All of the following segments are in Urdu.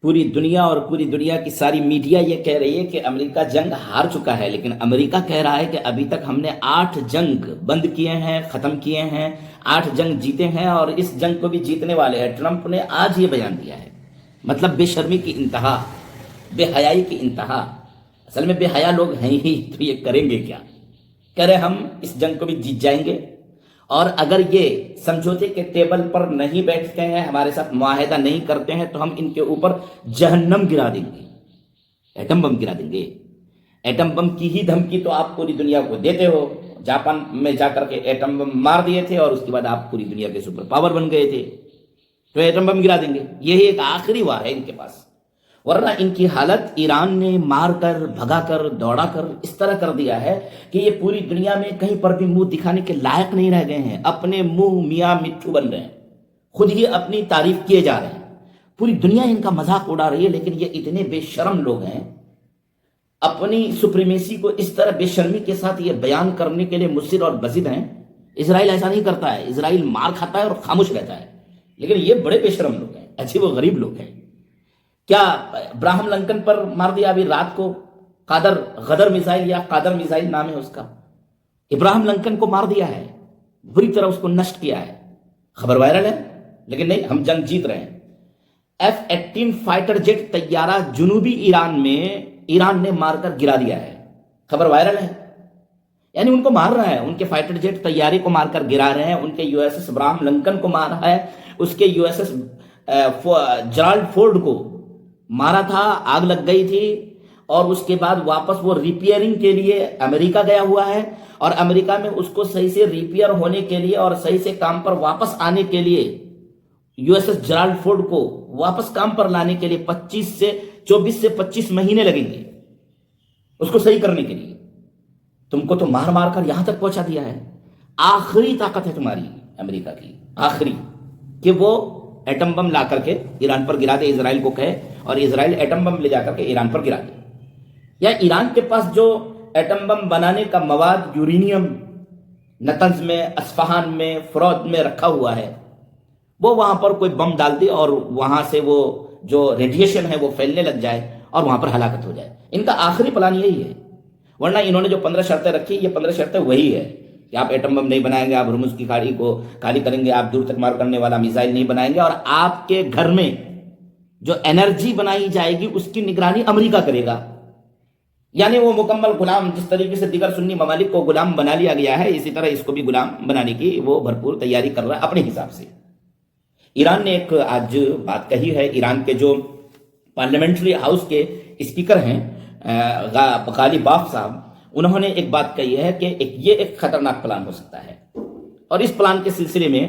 پوری دنیا اور پوری دنیا کی ساری میڈیا یہ کہہ رہی ہے کہ امریکہ جنگ ہار چکا ہے، لیکن امریکہ کہہ رہا ہے کہ ابھی تک ہم نے 8 جنگ بند کیے ہیں، ختم کیے ہیں، 8 جنگ جیتے ہیں اور اس جنگ کو بھی جیتنے والے ہیں۔ ٹرمپ نے آج یہ بیان دیا ہے، مطلب بے شرمی کی انتہا، بے حیائی کی انتہا۔ اصل میں بے حیا لوگ ہیں ہی، تو یہ کریں گے کیا؟ کہہ رہے ہم اس جنگ کو بھی جیت جائیں گے، اور اگر یہ سمجھوتے کے ٹیبل پر نہیں بیٹھتے ہیں، ہمارے ساتھ معاہدہ نہیں کرتے ہیں، تو ہم ان کے اوپر جہنم گرا دیں گے، ایٹم بم گرا دیں گے۔ ایٹم بم کی ہی دھمکی تو آپ پوری دنیا کو دیتے ہو۔ جاپان میں جا کر کے ایٹم بم مار دیے تھے اور اس کے بعد آپ پوری دنیا کے سپر پاور بن گئے تھے، تو ایٹم بم گرا دیں گے۔ یہی ایک آخری وار ہے ان کے پاس، ورنہ ان کی حالت ایران نے مار کر، بھگا کر، دوڑا کر اس طرح کر دیا ہے کہ یہ پوری دنیا میں کہیں پر بھی منہ دکھانے کے لائق نہیں رہ گئے ہیں۔ اپنے منہ میاں مٹھو بن رہے ہیں، خود ہی اپنی تعریف کیے جا رہے ہیں، پوری دنیا ان کا مذاق اڑا رہی ہے، لیکن یہ اتنے بے شرم لوگ ہیں، اپنی سپریمیسی کو اس طرح بے شرمی کے ساتھ یہ بیان کرنے کے لیے مصر اور بزد ہیں۔ اسرائیل ایسا نہیں کرتا ہے، اسرائیل مار کھاتا ہے اور خاموش رہتا ہے، لیکن یہ بڑے بے شرم لوگ ہیں، عجیب و غریب لوگ ہیں۔ کیا ابراہم لنکن پر مار دیا ابھی رات کو غدر میزائل، یا قادر میزائل نام ہے اس کا، ابراہم لنکن کو مار دیا ہے، بری طرح اس کو نشٹ کیا ہے، خبر وائرل ہے، لیکن نہیں، ہم جنگ جیت رہے ہیں۔ F-18 فائٹر جیٹ طیارہ جنوبی ایران میں ایران نے مار کر گرا دیا ہے، خبر وائرل ہے۔ یعنی ان کو مار رہا ہے، ان کے فائٹر جیٹ طیارے کو مار کر گرا رہے ہیں، ان کے U S S Abraham Lincoln کو مار رہا ہے، اس کے یو ایس ایس جرالڈ فورڈ کو مارا تھا، آگ لگ گئی تھی، اور اس کے بعد واپس وہ ریپیئرنگ کے لیے امریکہ گیا ہوا ہے، اور امریکہ میں اس کو صحیح سے ریپیئر ہونے کے لیے اور صحیح سے کام پر واپس آنے کے لیے، یو ایس ایس جرالڈ فورڈ کو واپس کام پر لانے کے لیے 24 سے 25 مہینے لگیں گے اس کو صحیح کرنے کے لیے۔ تم کو تو مار مار کر یہاں تک پہنچا دیا ہے۔ آخری طاقت ہے تمہاری امریکہ کی، آخری، کہ وہ ایٹم بم لا کر کے ایران پر گرا دے، اسرائیل کو کہے، اور اسرائیل ایٹم بم لے جا کر کے ایران پر گرا دے۔ یا ایران کے پاس جو ایٹم بم بنانے کا مواد یورینیم نتنز میں، اصفہان میں، فرود میں رکھا ہوا ہے، وہ وہاں پر کوئی بم ڈال دے اور وہاں سے وہ جو ریڈیشن ہے وہ پھیلنے لگ جائے اور وہاں پر ہلاکت ہو جائے۔ ان کا آخری پلان یہی ہے، ورنہ انہوں نے جو 15 شرطیں رکھی، یہ 15 شرطیں وہی ہے کہ آپ ایٹم بم نہیں بنائیں گے، آپ ہرمز کی کھاڑی کو خالی کریں گے، آپ دور تک مار کرنے والا میزائل نہیں بنائیں گے، اور آپ کے گھر میں جو انرجی بنائی جائے گی اس کی نگرانی امریکہ کرے گا۔ یعنی وہ مکمل غلام، جس طریقے سے دیگر سنی ممالک کو غلام بنا لیا گیا ہے، اسی طرح اس کو بھی غلام بنانے کی وہ بھرپور تیاری کر رہا ہے اپنے حساب سے۔ ایران نے ایک آج بات کہی ہے، ایران کے جو پارلیمنٹری ہاؤس کے اسپیکر ہیں غالی باف صاحب، انہوں نے ایک بات کہی ہے کہ یہ ایک خطرناک پلان ہو سکتا ہے، اور اس پلان کے سلسلے میں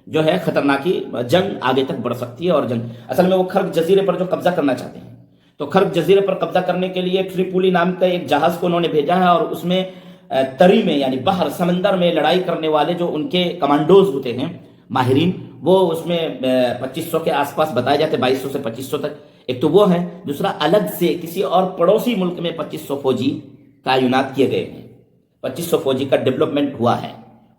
جو ہے خطرناکی جنگ آگے تک بڑھ سکتی ہے۔ اور جنگ اصل میں وہ خرق جزیرے پر جو قبضہ کرنا چاہتے ہیں، تو خرق جزیرے پر قبضہ کرنے کے لیے ٹریپولی نام کا ایک جہاز کو انہوں نے بھیجا ہے، اور اس میں تری میں یعنی باہر سمندر میں لڑائی کرنے والے جو ان کے کمانڈوز ہوتے ہیں، ماہرین، وہ اس میں 2500 کے آس پاس بتائے جاتے ہیں، 2200 سے 2500 تک۔ ایک تو وہ ہے، دوسرا الگ سے کسی اور پڑوسی ملک میں 2500 فوجی تعینات کیے گئے ہیں، 2500 فوجی کا ڈیولپمنٹ ہوا ہے،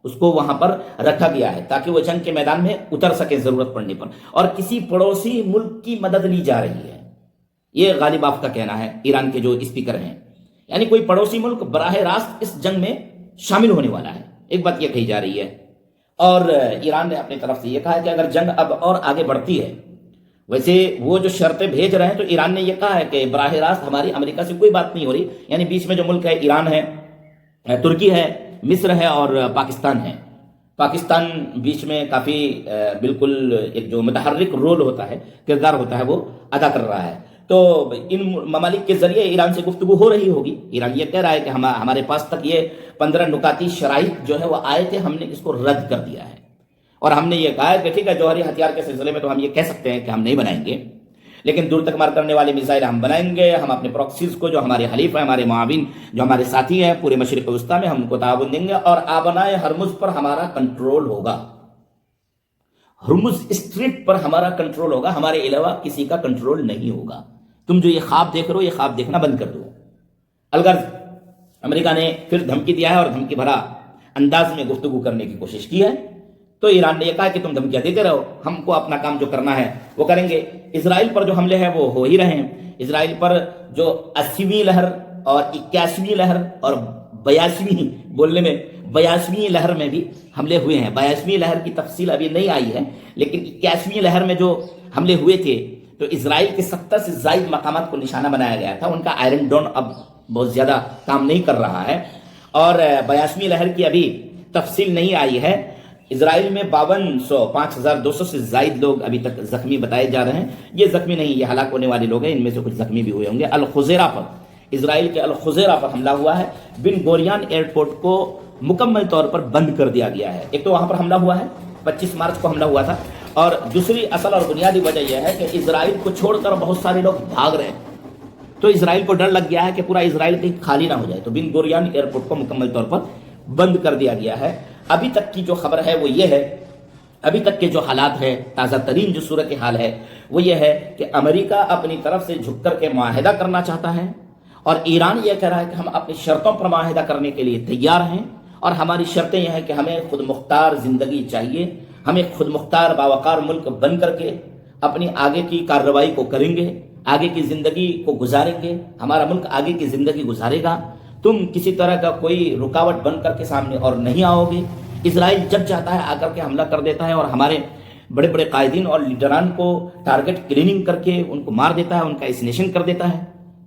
اس کو وہاں پر رکھا گیا ہے تاکہ وہ جنگ کے میدان میں اتر سکے ضرورت پڑنے پر، اور کسی پڑوسی ملک کی مدد لی جا رہی ہے، یہ غالب آف کا کہنا ہے، ایران کے جو اسپیکر ہیں۔ یعنی کوئی پڑوسی ملک براہ راست اس جنگ میں شامل ہونے والا ہے، ایک بات یہ کہی جا رہی ہے۔ اور ایران نے اپنی طرف سے یہ کہا ہے کہ اگر جنگ اب اور آگے بڑھتی ہے، ویسے وہ جو شرطیں بھیج رہے ہیں، تو ایران نے یہ کہا ہے کہ براہ راست ہماری امریکہ سے کوئی بات نہیں ہو رہی، یعنی بیچ میں جو ملک ہے، ایران ہے، ترکی ہے، مصر ہے اور پاکستان ہے۔ پاکستان بیچ میں کافی بالکل ایک جو متحرک رول ہوتا ہے، کردار ہوتا ہے، وہ ادا کر رہا ہے۔ تو ان ممالک کے ذریعے ایران سے گفتگو ہو رہی ہوگی۔ ایران یہ کہہ رہا ہے کہ ہمارے پاس تک یہ 15 نکاتی شرائط جو ہے وہ آئے تھے، ہم نے اس کو رد کر دیا ہے، اور ہم نے یہ کہا ہے کہ ٹھیک ہے، جوہری ہتھیار کے سلسلے میں تو ہم یہ کہہ سکتے ہیں کہ ہم نہیں بنائیں گے، لیکن دور تک مار کرنے والے میزائل ہم بنائیں گے۔ ہم اپنے پروکسیز کو، جو ہمارے حلیف ہیں، ہمارے معاون، جو ہمارے ساتھی ہیں پورے مشرق وسطیٰ میں، ہم کو تعاون دیں گے، اور آبنائے ہرمز پر ہمارا کنٹرول ہوگا، ہرمز اسٹریٹ پر ہمارا کنٹرول ہوگا، ہمارے علاوہ کسی کا کنٹرول نہیں ہوگا۔ تم جو یہ خواب دیکھ رہے ہو، یہ خواب دیکھنا بند کر دو۔ الغرض امریکہ نے پھر دھمکی دیا ہے، اور دھمکی بھرا انداز میں گفتگو کرنے کی کوشش کی ہے تو ایران نے یہ کہا کہ تم دھمکیاں دیتے رہو، ہم کو اپنا کام جو کرنا ہے وہ کریں گے۔ اسرائیل پر جو حملے ہیں وہ ہو ہی رہے ہیں۔ اسرائیل پر جو 80ویں لہر اور 81ویں لہر اور 82ویں، بولنے میں 82ویں لہر میں بھی حملے ہوئے ہیں۔ 82ویں لہر کی تفصیل ابھی نہیں آئی ہے، لیکن 81ویں لہر میں جو حملے ہوئے تھے تو اسرائیل کے 70 سے زائد مقامات کو نشانہ بنایا گیا تھا۔ ان کا آئرن ڈون اب بہت زیادہ کام نہیں کر رہا ہے، اور 82ویں لہر کی ابھی تفصیل نہیں آئی ہے۔ اسرائیل میں 5200 سے زائد لوگ ابھی تک زخمی بتائے جا رہے ہیں۔ یہ زخمی نہیں، یہ ہلاک ہونے والے لوگ ہیں، ان میں سے کچھ زخمی بھی ہوئے ہوں گے۔ الخزیرہ پر، اسرائیل کے الخزیرہ پر حملہ ہوا ہے۔ بن گوریان ایئرپورٹ کو مکمل طور پر بند کر دیا گیا ہے۔ ایک تو وہاں پر حملہ ہوا ہے، 25 مارچ کو حملہ ہوا تھا، اور دوسری اصل اور بنیادی وجہ یہ ہے کہ اسرائیل کو چھوڑ کر بہت سارے لوگ بھاگ رہے ہیں، تو اسرائیل کو ڈر لگ گیا ہے کہ پورا اسرائیل کہیں خالی نہ ہو جائے، تو بن گوریان ایئرپورٹ کو مکمل طور پر بند کر دیا گیا ہے۔ ابھی تک کی جو خبر ہے وہ یہ ہے، ابھی تک کے جو حالات ہے، تازہ ترین جو صورتحال ہے وہ یہ ہے کہ امریکہ اپنی طرف سے جھک کر کے معاہدہ کرنا چاہتا ہے، اور ایران یہ کہہ رہا ہے کہ ہم اپنی شرطوں پر معاہدہ کرنے کے لیے تیار ہیں، اور ہماری شرطیں یہ ہیں کہ ہمیں خود مختار زندگی چاہیے، ہمیں خود مختار باوقار ملک بن کر کے اپنی آگے کی کارروائی کو کریں گے، آگے کی زندگی کو گزاریں گے، ہمارا ملک آگے کی زندگی گزارے گا، تم کسی طرح کا کوئی رکاوٹ بن کر کے سامنے اور نہیں آؤ گے۔ اسرائیل جب چاہتا ہے آ کر کے حملہ کر دیتا ہے، اور ہمارے بڑے بڑے قائدین اور لیڈران کو ٹارگٹ کلیننگ کر کے ان کو مار دیتا ہے، ان کا اسنیشن کر دیتا ہے۔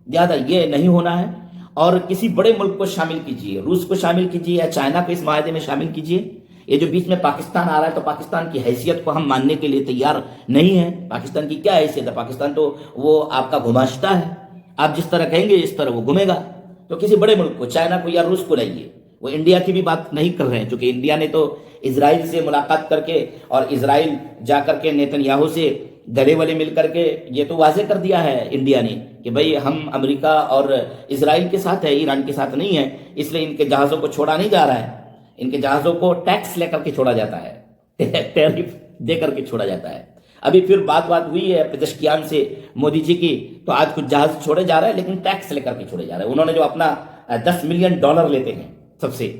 زیادہ یہ نہیں ہونا ہے، اور کسی بڑے ملک کو شامل کیجیے، روس کو شامل کیجیے یا چائنا کو اس معاہدے میں شامل کیجیے۔ یہ جو بیچ میں پاکستان آ رہا ہے، تو پاکستان کی حیثیت کو ہم ماننے کے لیے تیار نہیں ہیں۔ پاکستان کی کیا حیثیت ہے؟ پاکستان تو وہ آپ کا گماشتہ ہے، آپ جس طرح کہیں گے اس طرح وہ گھومے گا۔ تو کسی بڑے ملک کو، چائنا کو یا روس کو لائیے۔ وہ انڈیا کی بھی بات نہیں کر رہے ہیں، چونکہ انڈیا نے تو اسرائیل سے ملاقات کر کے اور اسرائیل جا کر کے نیتن یاہو سے گلے والے مل کر کے یہ تو واضح کر دیا ہے انڈیا نے کہ بھئی ہم امریکہ اور اسرائیل کے ساتھ ہے، ایران کے ساتھ نہیں ہے، اس لیے ان کے جہازوں کو چھوڑا نہیں جا رہا ہے، ان کے جہازوں کو ٹیکس لے کر کے چھوڑا جاتا ہے، ٹیرف دے کر کے چھوڑا جاتا ہے۔ ابھی پھر بات ہوئی ہے پزشکیان سے مودی جی کی، تو آج کچھ جہاز چھوڑے جا رہے ہیں لیکن ٹیکس لے کر کے چھوڑے جا رہے ہیں۔ انہوں نے جو اپنا $10 ملین لیتے ہیں سب سے،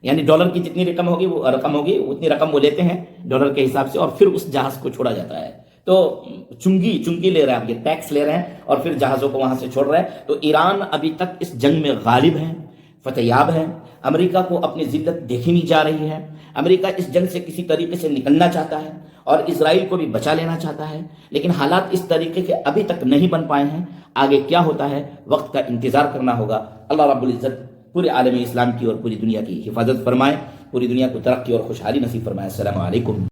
یعنی ڈالر کی جتنی رقم ہوگی وہ اتنی رقم وہ لیتے ہیں ڈالر کے حساب سے، اور پھر اس جہاز کو چھوڑا جاتا ہے۔ تو چنگی لے رہے ہیں، اب یہ ٹیکس لے رہے ہیں اور پھر جہازوں کو وہاں سے چھوڑ رہے ہیں۔ تو ایران ابھی تک اس جنگ میں غالب ہے، فتح یاب ہے۔ امریکہ کو اپنی ذلت دیکھی نہیں جا رہی ہے۔ امریکہ اس جنگ سے کسی طریقے سے نکلنا چاہتا ہے اور اسرائیل کو بھی بچا لینا چاہتا ہے، لیکن حالات اس طریقے کے ابھی تک نہیں بن پائے ہیں۔ آگے کیا ہوتا ہے وقت کا انتظار کرنا ہوگا۔ اللہ رب العزت پورے عالم اسلام کی اور پوری دنیا کی حفاظت فرمائے، پوری دنیا کو ترقی اور خوشحالی نصیب فرمائے۔ السلام علیکم۔